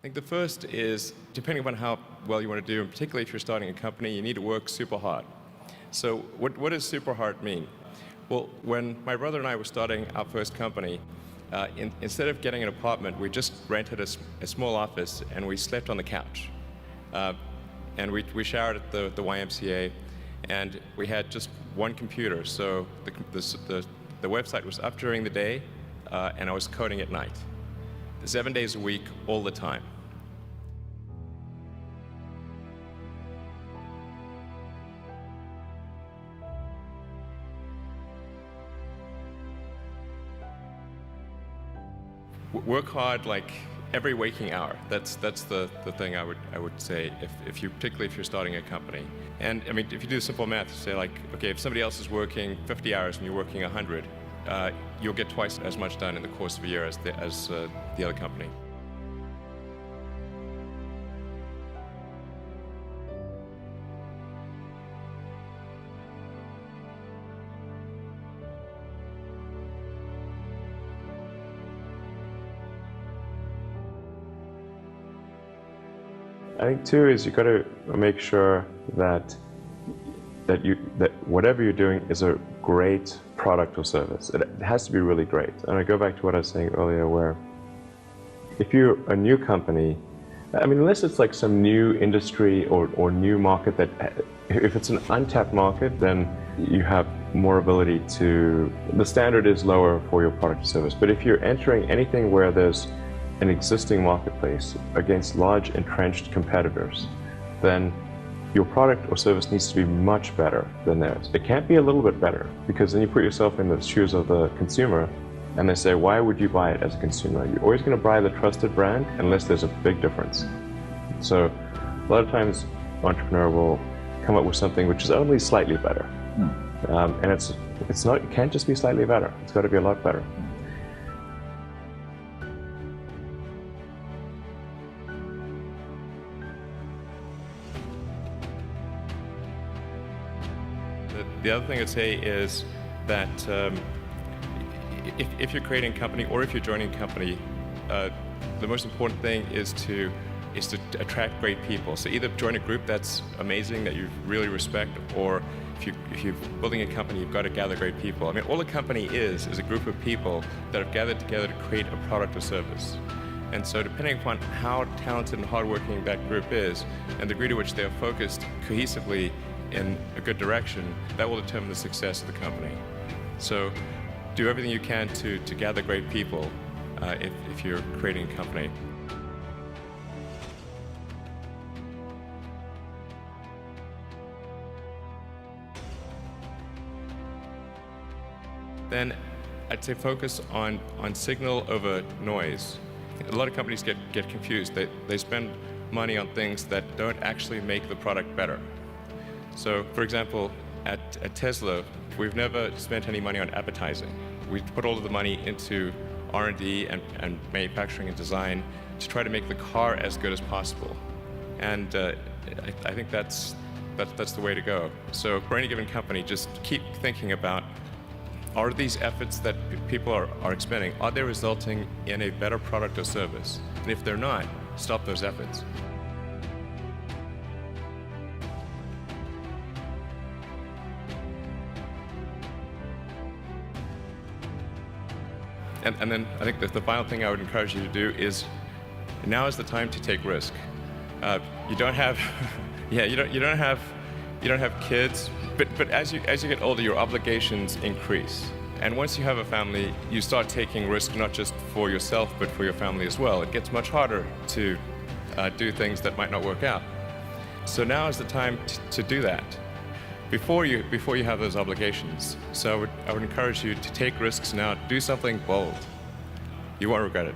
think the first is, depending upon how well you want to do, and particularly if you're starting a company, you need to work super hard. So what does super hard mean? Well, when my brother and I were starting our first company, instead of getting an apartment, we just rented a small office and we slept on the couch. And we showered at the YMCA, and we had just one computer. So the website was up during the day, and I was coding at night. 7 days a week, all the time. Work hard like every waking hour. That's the thing I would say particularly if you're starting a company. And I mean, if you do simple math, say like, okay, if somebody else is working 50 hours and you're working 100, you'll get twice as much done in the course of a year as the other company. I think too is you got to make sure that whatever you're doing is a great product or service. It has to be really great. And I go back to what I was saying earlier, where if you're a new company, I mean, unless it's like some new industry or new market if it's an untapped market, then you have more ability the standard is lower for your product or service. But if you're entering anything where there's an existing marketplace against large entrenched competitors, then your product or service needs to be much better than theirs. It can't be a little bit better, because then you put yourself in the shoes of the consumer and they say, why would you buy it as a consumer? You're always going to buy the trusted brand unless there's a big difference. So a lot of times entrepreneur will come up with something which is only slightly better. And it can't just be slightly better. It's got to be a lot better. The other thing I'd say is that if you're creating a company or if you're joining a company, the most important thing is to attract great people. So either join a group that's amazing, that you really respect, or if you're building a company, you've got to gather great people. I mean, all a company is a group of people that have gathered together to create a product or service. And so depending upon how talented and hardworking that group is, and the degree to which they are focused cohesively in a good direction, that will determine the success of the company. So do everything you can to gather great people if you're creating a company. Then I'd say focus on signal over noise. A lot of companies get confused. They spend money on things that don't actually make the product better. So, for example, at Tesla, we've never spent any money on advertising. We put all of the money into R&D and manufacturing and design to try to make the car as good as possible. And I think that's the way to go. So for any given company, just keep thinking about, are these efforts that people are expending, are they resulting in a better product or service? And if they're not, stop those efforts. And then I think the final thing I would encourage you to do is, now is the time to take risk. You don't have, you don't have kids, but as you get older, your obligations increase. And once you have a family, you start taking risk not just for yourself, but for your family as well. It gets much harder to do things that might not work out. So now is the time to do that before you have those obligations. So I would encourage you to take risks now. Do something bold. You won't regret it.